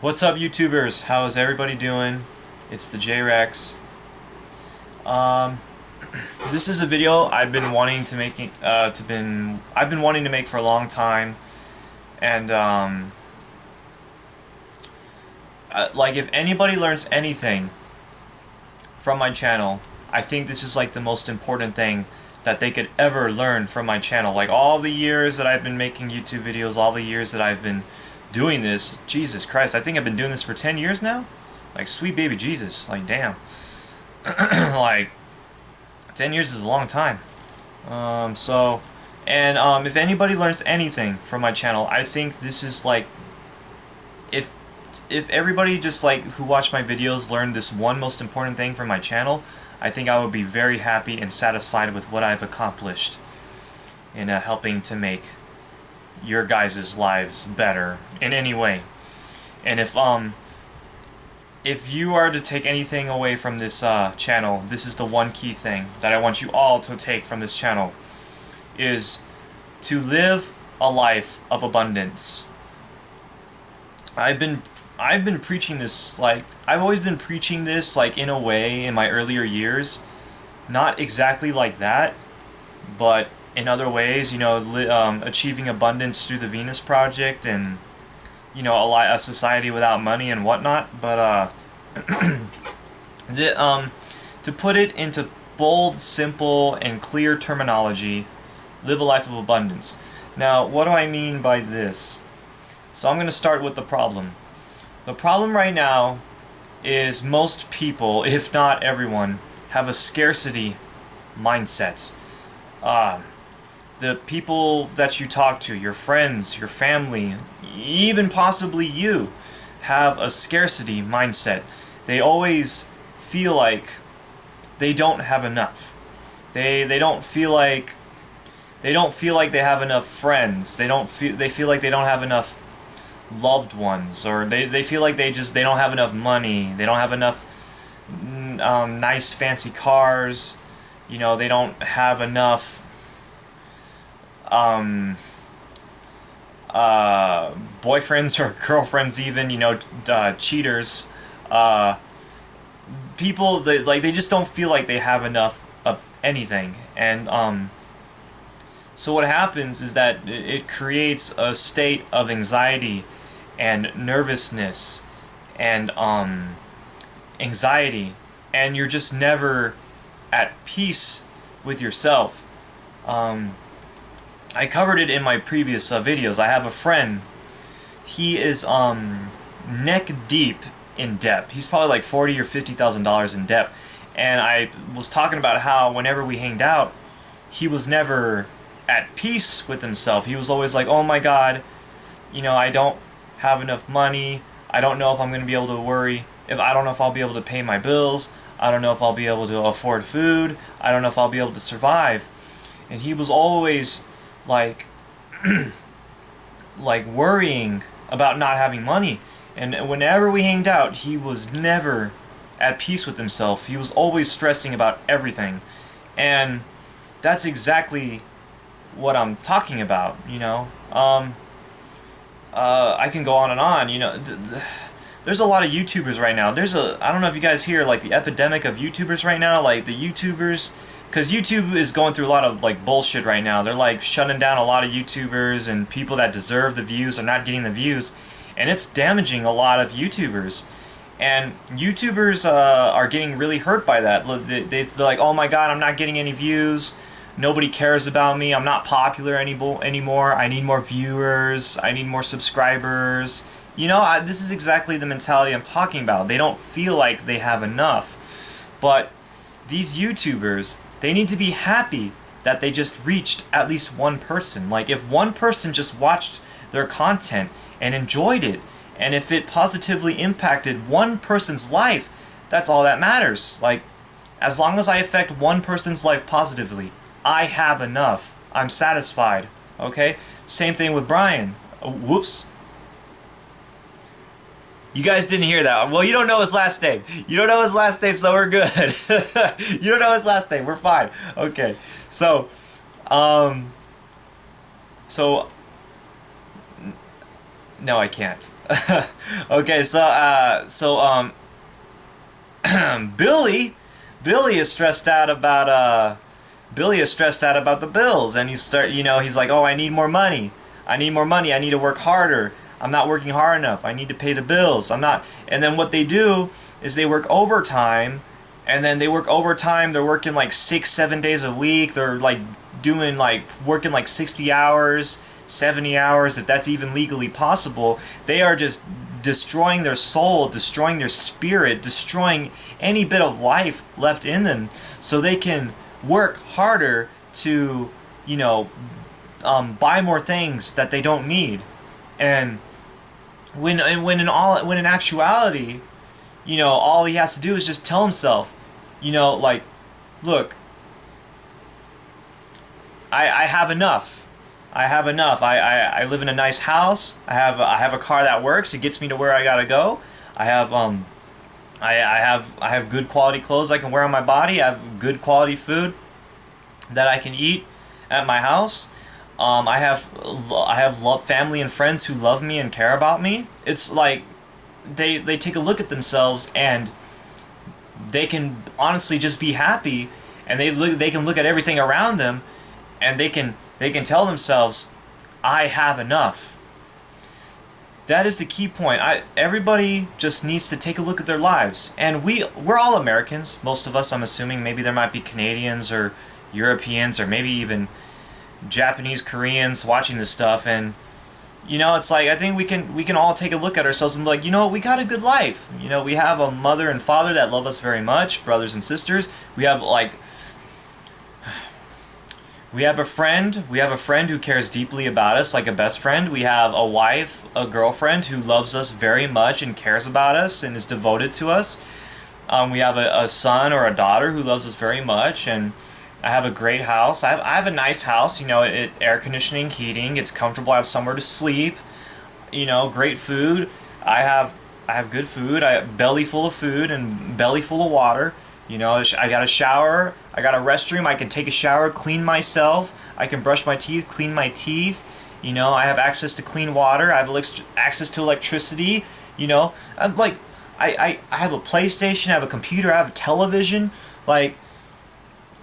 What's up, YouTubers? How is everybody doing? It's the J-Rex. Um, this is a video I've been wanting to make for a long time, and like, if anybody learns anything from my channel, I think this is like the most important thing that they could ever learn from my channel. Like, all the years that I've been making YouTube videos, all the years that I've been doing this, Jesus Christ, I think I've been doing this for 10 years now? Like, sweet baby Jesus, like, damn. Like, 10 years is a long time. If anybody learns anything from my channel, I think this is like, if everybody just like who watch my videos learned this one most important thing from my channel, I think I would be very happy and satisfied with what I've accomplished in helping to make your guys' lives better in any way. And if you are to take anything away from this channel, this is the one key thing that I want you all to take from this channel, is to live a life of abundance. I've been preaching this, like, I've always been preaching this, like, in a way in my earlier years, not exactly like that, but in other ways, you know, achieving abundance through the Venus Project, and, you know, a society without money and whatnot. But to put it into bold, simple, and clear terminology, live a life of abundance. Now, what do I mean by this? So I'm going to start with the problem. The problem right now is most people, if not everyone, have a scarcity mindset. The people that you talk to, your friends, your family, even possibly you, have a scarcity mindset. They always feel like they don't have enough. They don't feel like they have enough friends. They feel like they don't have enough loved ones, or they feel like they don't have enough money. They don't have enough nice fancy cars. You know, they don't have enough boyfriends or girlfriends, even, you know, cheaters, people that, like, they just don't feel like they have enough of anything. And so what happens is that it creates a state of anxiety and nervousness and anxiety, and you're just never at peace with yourself. I covered it in my previous videos. I have a friend. He is neck deep in debt. He's probably like $40,000 or $50,000 in debt. And I was talking about how whenever we hanged out, he was never at peace with himself. He was always like, oh my God, you know, I don't have enough money. I don't know if I'm going to be able to I don't know if I'll be able to pay my bills. I don't know if I'll be able to afford food. I don't know if I'll be able to survive. And he was always like like worrying about not having money. And whenever we hanged out, he was never at peace with himself. He was always stressing about everything. And that's exactly what I'm talking about, you know. I can go on and on, you know. There's a lot of YouTubers right now. I don't know if you guys hear, like, the epidemic of YouTubers right now, like the YouTubers, because YouTube is going through a lot of, like, bullshit right now. They're, like, shutting down a lot of YouTubers, and people that deserve the views are not getting the views, and it's damaging a lot of YouTubers. And YouTubers are getting really hurt by that. They're like, oh my God, I'm not getting any views. Nobody cares about me. I'm not popular anymore. I need more viewers. I need more subscribers. You know, this is exactly the mentality I'm talking about. They don't feel like they have enough. But these YouTubers, they need to be happy that they just reached at least one person. Like, if one person just watched their content and enjoyed it, and if it positively impacted one person's life, that's all that matters. Like, as long as I affect one person's life positively, I have enough. I'm satisfied. Okay? Same thing with Brian. Whoops. You guys didn't hear that. Well, you don't know his last name. You don't know his last name, so we're good. You don't know his last name. We're fine. Okay. So, No, I can't. Okay, Billy, Billy is stressed out about Billy is stressed out about the bills, and he's like, oh, I need more money. I need more money. I need to work harder. I'm not working hard enough. I need to pay the bills. I'm not. And then what they do is they work overtime, and then they work overtime. They're working like 6, 7 days a week. They're like doing like working like 60 hours, 70 hours, if that's even legally possible. They are just destroying their soul, destroying their spirit, destroying any bit of life left in them, so they can work harder to, you know, buy more things that they don't need. And when in actuality, you know, all he has to do is just tell himself, you know, like, look, I have enough. I have enough. I live in a nice house. I have a car that works. It gets me to where I gotta go. I have I have good quality clothes I can wear on my body. I have good quality food that I can eat at my house. I have family and friends who love me and care about me. It's like they take a look at themselves, and they can honestly just be happy, and they can look at everything around them, and they can tell themselves, I have enough. That is the key point. Everybody just needs to take a look at their lives. And we're all Americans, most of us, I'm assuming. Maybe there might be Canadians or Europeans or maybe even Japanese, Koreans watching this stuff, and you know, it's like I think we can all take a look at ourselves and be like, you know, we got a good life. You know, we have a mother and father that love us very much, brothers and sisters. We have a friend. We have a friend who cares deeply about us, like a best friend. We have a wife, a girlfriend who loves us very much and cares about us and is devoted to us. We have a son or a daughter who loves us very much, and I have a great house. I have a nice house. You know, air conditioning, heating. It's comfortable. I have somewhere to sleep. You know, great food. I have good food. I have belly full of food and belly full of water. You know, I got a shower. I got a restroom. I can take a shower, clean myself. I can brush my teeth, clean my teeth. You know, I have access to clean water. I have access to electricity. You know, I have a PlayStation. I have a computer. I have a television. Like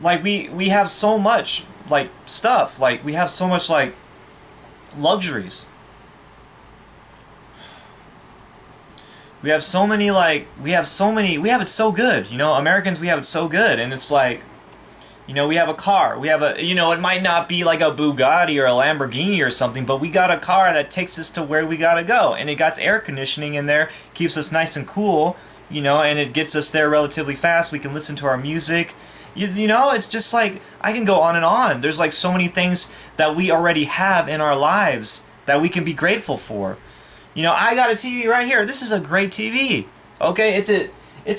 we have so much like stuff. Like we have so much like luxuries. We have so many we have it so good, you know, Americans, we have it so good. And it's like, you know, we have a car, we have you know, it might not be like a Bugatti or a Lamborghini or something, but we got a car that takes us to where we gotta go, and it got air conditioning in there, keeps us nice and cool, you know, and it gets us there relatively fast. We can listen to our music. You know, it's just like, I can go on and on. There's like so many things that we already have in our lives that we can be grateful for. You know, I got a TV right here. This is a great TV. Okay, it's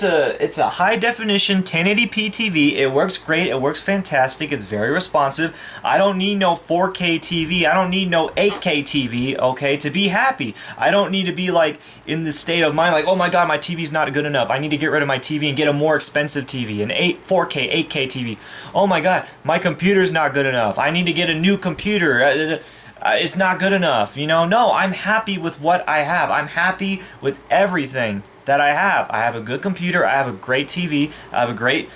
a high definition 1080p TV. It works great. It works fantastic. It's very responsive. I don't need no 4K TV. I don't need no 8K TV, okay, to be happy. I don't need to be like in the state of mind like, oh my god, my TV's not good enough. I need to get rid of my TV and get a more expensive TV, an 4K, 8K TV. Oh my god, my computer's not good enough. I need to get a new computer. It's not good enough, you know? No, I'm happy with what I have. I'm happy with everything that I have. I have a good computer. I have a great TV. I have a great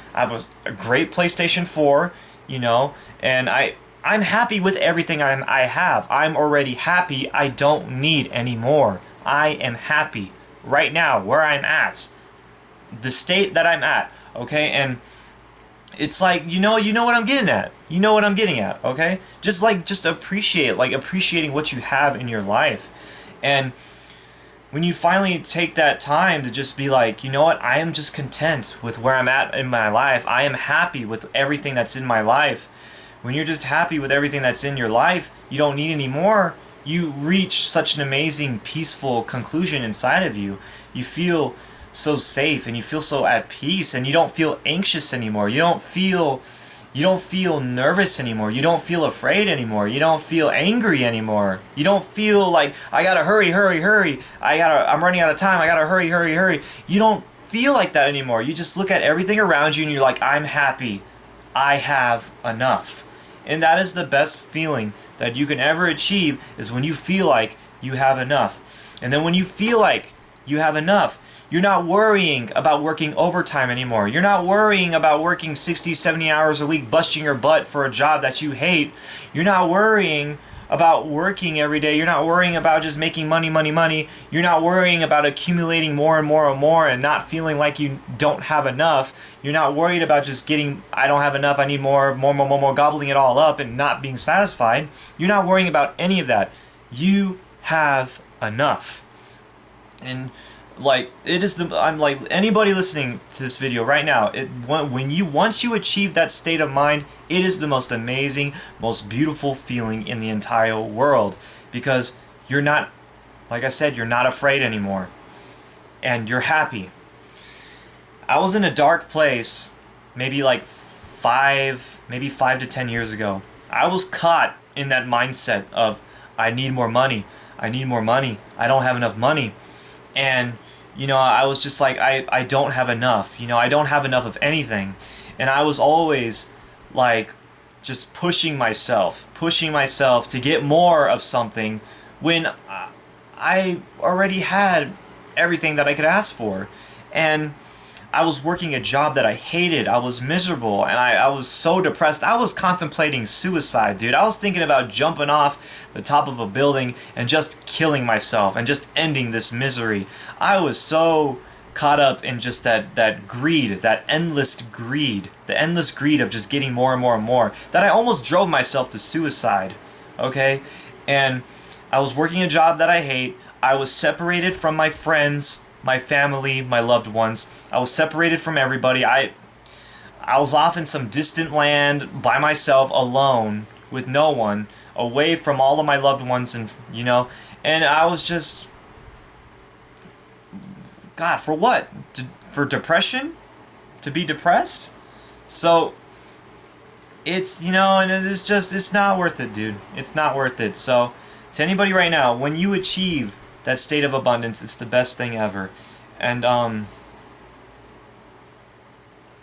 PlayStation 4, you know? And I'm happy with everything I have. I'm already happy. I don't need any more. I am happy right now where I'm at. The state that I'm at, okay? And it's like, you know what I'm getting at. You know what I'm getting at, okay? Just appreciating what you have in your life. And when you finally take that time to just be like, you know what, I am just content with where I'm at in my life. I am happy with everything that's in my life. When you're just happy with everything that's in your life, you don't need any more. You reach such an amazing, peaceful conclusion inside of you. You feel so safe, and you feel so at peace, and you don't feel anxious anymore. You don't feel nervous anymore. You don't feel afraid anymore. You don't feel angry anymore. You don't feel like, I gotta hurry. I'm running out of time. I gotta hurry. You don't feel like that anymore. You just look at everything around you and you're like, I'm happy. I have enough. And that is the best feeling that you can ever achieve, is when you feel like you have enough. And then when you feel like you have enough, you're not worrying about working overtime anymore. You're not worrying about working 60, 70 hours a week, busting your butt for a job that you hate. You're not worrying about working every day. You're not worrying about just making money, money, money. You're not worrying about accumulating more and more and more and not feeling like you don't have enough. You're not worried about just getting, I don't have enough, I need more, more, more, more, more, gobbling it all up and not being satisfied. You're not worrying about any of that. You have enough. And like, it is the, I'm like, anybody listening to this video right now, once you achieve that state of mind, it is the most amazing, most beautiful feeling in the entire world, because you're not, like I said, you're not afraid anymore, and you're happy. I was in a dark place maybe like 5 to 10 years ago. I was caught in that mindset of, I need more money, I need more money, I don't have enough money. And you know, I was just like, I don't have enough. You know, I don't have enough of anything. And I was always like just pushing myself to get more of something when I already had everything that I could ask for. And I was working a job that I hated. I was miserable, and I was so depressed. I was contemplating suicide, dude. I was thinking about jumping off the top of a building and just killing myself and just ending this misery. I was so caught up in just that greed, that endless greed, the endless greed of just getting more and more and more, that I almost drove myself to suicide, okay? And I was working a job that I hate. I was separated from my friends, my family, my loved ones. I was separated from everybody. I was off in some distant land by myself, alone, with no one, away from all of my loved ones, and you know, and I was just, God, for what? For depression? To be depressed? So it's, you know, and it is just, it's not worth it, dude. It's not worth it. So to anybody right now, when you achieve that state of abundance, it's the best thing ever. And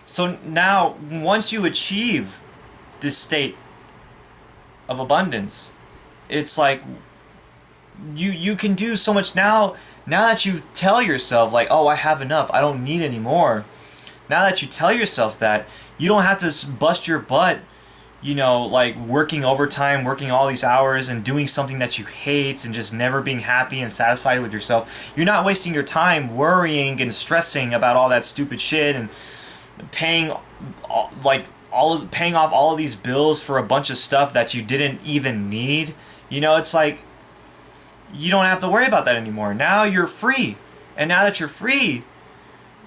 so now, once you achieve this state of abundance, it's like you can do so much now. Now that you tell yourself like, oh, I have enough, I don't need any more. Now that you tell yourself that, you don't have to bust your butt, you know, like working overtime, working all these hours and doing something that you hate and just never being happy and satisfied with yourself. You're not wasting your time worrying and stressing about all that stupid shit and paying paying off all of these bills for a bunch of stuff that you didn't even need. You know, it's like you don't have to worry about that anymore. Now you're free. And now that you're free,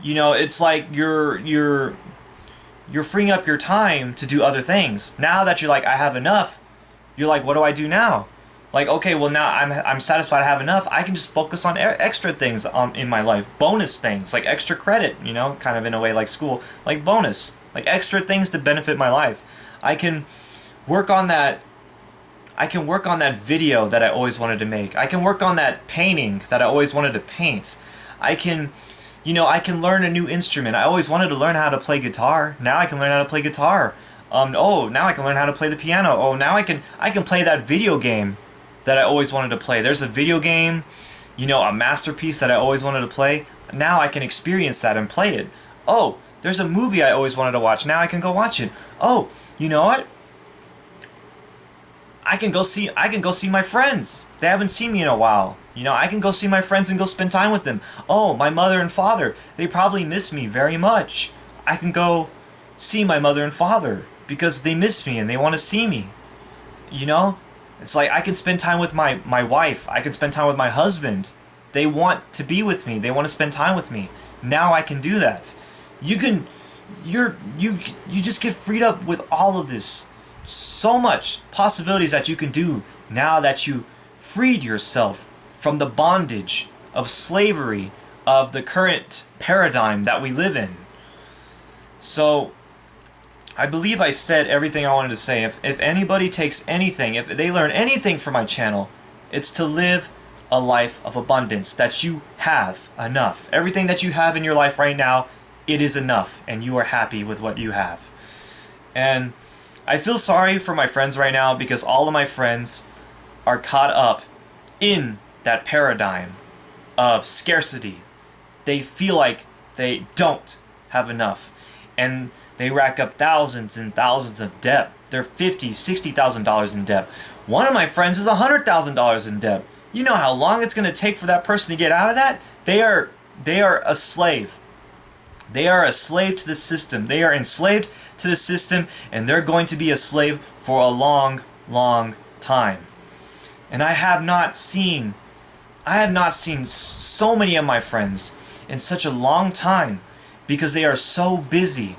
you know, it's like you're freeing up your time to do other things. Now that you're like, I have enough, you're like, what do I do now? Like, okay, well now I'm satisfied I have enough. I can just focus on extra things in my life. Bonus things, like extra credit, you know, kind of in a way like school. Like bonus, like extra things to benefit my life. I can work on that. I can work on that video that I always wanted to make. I can work on that painting that I always wanted to paint. I can, you know, I can learn a new instrument. I always wanted to learn how to play guitar. Now I can learn how to play guitar. Oh, now I can learn how to play the piano. Oh, now I can play that video game that I always wanted to play. There's a video game, you know, a masterpiece that I always wanted to play. Now I can experience that and play it. Oh, there's a movie I always wanted to watch. Now I can go watch it. Oh, you know what? I can go see my friends. They haven't seen me in a while. You know, I can go see my friends and go spend time with them. Oh, my mother and father, they probably miss me very much. I can go see my mother and father because they miss me and they want to see me. You know? It's like I can spend time with my wife. I can spend time with my husband. They want to be with me. They want to spend time with me. Now I can do that. You just get freed up with all of this. So much possibilities that you can do now that you freed yourself from the bondage of slavery of the current paradigm that we live in. So I believe I said everything I wanted to say. If anybody takes anything, if they learn anything from my channel, it's to live a life of abundance, that you have enough. Everything that you have in your life right now, it is enough, and you are happy with what you have. And I feel sorry for my friends right now because all of my friends are caught up in that paradigm of scarcity. They feel like they don't have enough, and they rack up thousands and thousands of debt. They're $50,000, $60,000 in debt. One of my friends is $100,000 in debt. You know how long it's going to take for that person to get out of that? They are a slave. They are a slave to the system. They are enslaved to the system, and they're going to be a slave for a long, long time. And I have not seen so many of my friends in such a long time, because they are so busy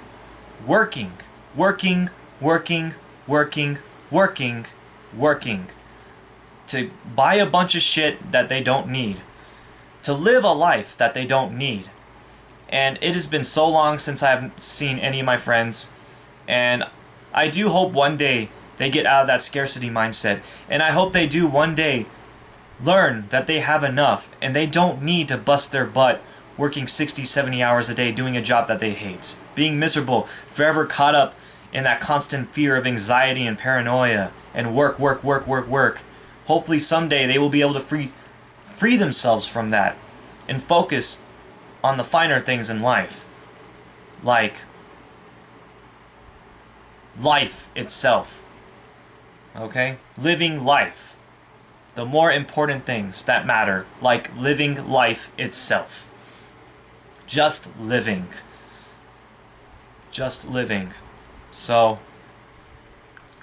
working to buy a bunch of shit that they don't need, to live a life that they don't need. And it has been so long since I haven't seen any of my friends, and I do hope one day they get out of that scarcity mindset, and I hope they do one day learn that they have enough and they don't need to bust their butt working 60, 70 hours a day doing a job that they hate, being miserable, forever caught up in that constant fear of anxiety and paranoia, and work. Hopefully someday they will be able to free themselves from that and focus on the finer things in life, like life itself. Okay? Living life. The more important things that matter, like living life itself. Just living. Just living. So,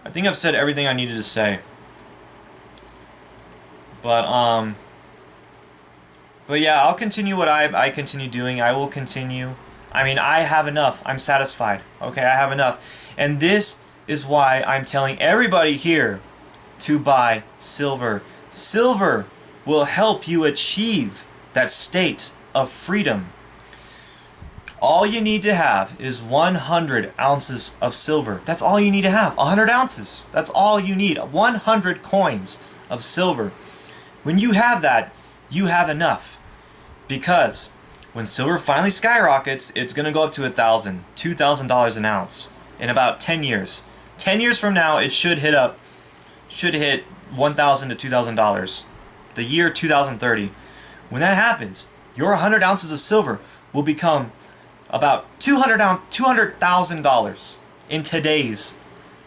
I think I've said everything I needed to say. But yeah, I'll continue what I continue doing. I will continue. I mean, I have enough. I'm satisfied. Okay, I have enough. And this is why I'm telling everybody here to buy silver. Silver will help you achieve that state of freedom. All you need to have is 100 ounces of silver. That's all you need to have. 100 ounces. That's all you need. 100 coins of silver. When you have that, you have enough. Because when silver finally skyrockets, it's going to go up to $1,000, $2,000 an ounce in about 10 years. 10 years from now, it should hit $1,000 to $2,000. The year 2030. When that happens, your 100 ounces of silver will become about $200,000 in today's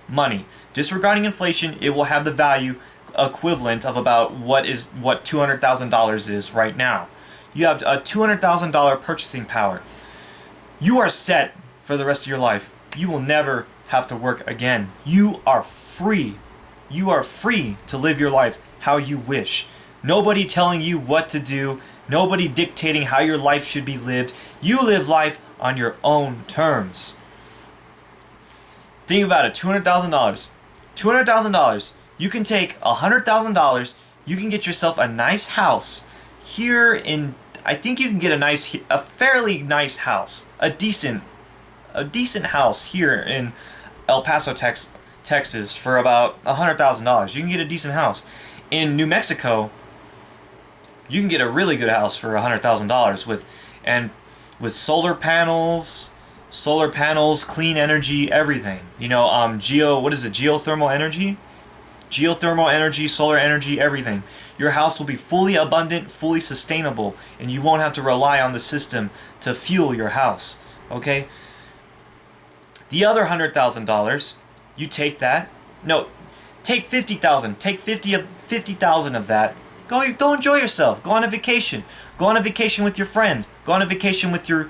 money. Disregarding inflation, it will have the value equivalent of about what $200,000 is right now. You have a $200,000 purchasing power. You are set for the rest of your life. You will never have to work again. You are free. You are free to live your life how you wish. Nobody telling you what to do. Nobody dictating how your life should be lived. You live life on your own terms. Think about it. $200,000. $200,000. You can take $100,000. You can get yourself a nice house here in. I think you can get a fairly nice house, a decent house here in El Paso, Texas, for about $100,000. You can get a decent house. In New Mexico, you can get a really good house for $100,000 with solar panels, clean energy, everything. You know, geothermal energy, solar energy, everything. Your house will be fully abundant, fully sustainable, and you won't have to rely on the system to fuel your house. Okay? The other $100,000, you take that. No, take $50,000. Take 50,000 of that. Go enjoy yourself. Go on a vacation. Go on a vacation with your friends. Go on a vacation with your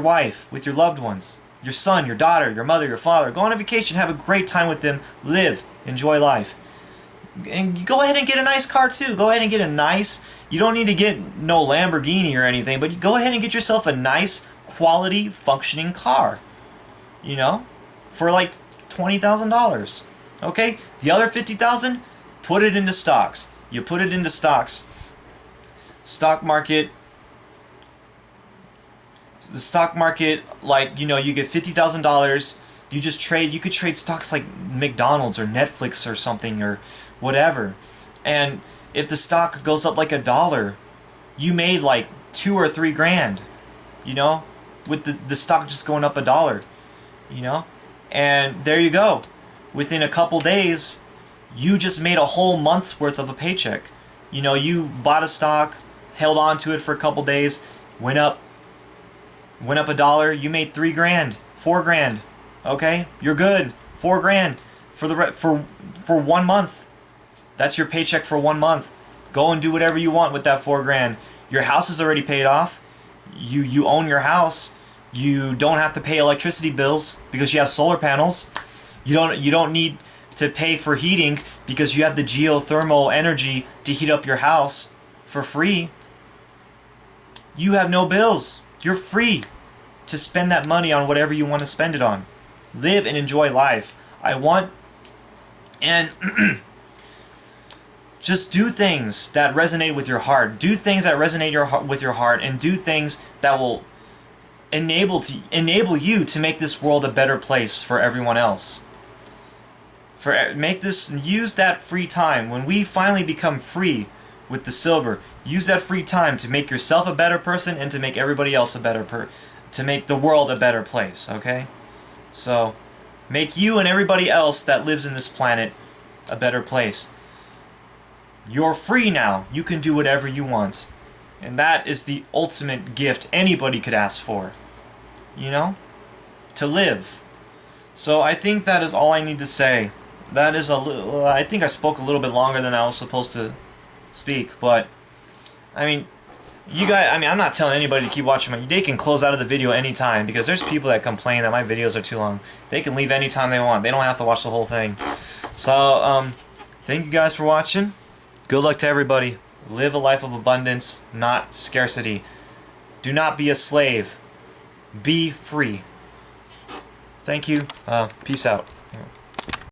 wife, with your loved ones, your son, your daughter, your mother, your father. Go on a vacation. Have a great time with them. Live. Enjoy life. And go ahead and get a nice car too. Go ahead and get a nice. You don't need to get no Lamborghini or anything, but go ahead and get yourself a nice, quality, functioning car. You know, for like $20,000. Okay. The other $50,000, put it into stocks. You put it into stocks. Stock market. The stock market, like, you know, you get $50,000. You could trade stocks like McDonald's or Netflix or something or whatever. And if the stock goes up like $1, you made like $2 or $3 grand, you know, with the stock just going up $1, you know, and there you go. Within a couple days, you just made a whole month's worth of a paycheck. You know, you bought a stock, held on to it for a couple days, went up $1, you made 3 grand, 4 grand. Okay, you're good. 4 grand for for 1 month. That's your paycheck for 1 month. Go and do whatever you want with that 4 grand. Your house is already paid off. You own your house. You don't have to pay electricity bills because you have solar panels. You don't need to pay for heating because you have the geothermal energy to heat up your house for free. You have no bills. You're free to spend that money on whatever you want to spend it on. Live and enjoy life. And just do things that resonate with your heart. Do things that resonate with your heart, and do things that will enable you to make this world a better place for everyone else. Use that free time when we finally become free with the silver. Use that free time to make yourself a better person and to make everybody else a better to make the world a better place, okay? So, make you and everybody else that lives in this planet a better place. You're free now. You can do whatever you want. And that is the ultimate gift anybody could ask for. You know? To live. So I think that is all I need to say. That is I think I spoke a little bit longer than I was supposed to speak, but I mean, I'm not telling anybody to keep watching they can close out of the video anytime, because there's people that complain that my videos are too long. They can leave anytime they want. They don't have to watch the whole thing. So, thank you guys for watching. Good luck to everybody. Live a life of abundance, not scarcity. Do not be a slave. Be free. Thank you. Peace out.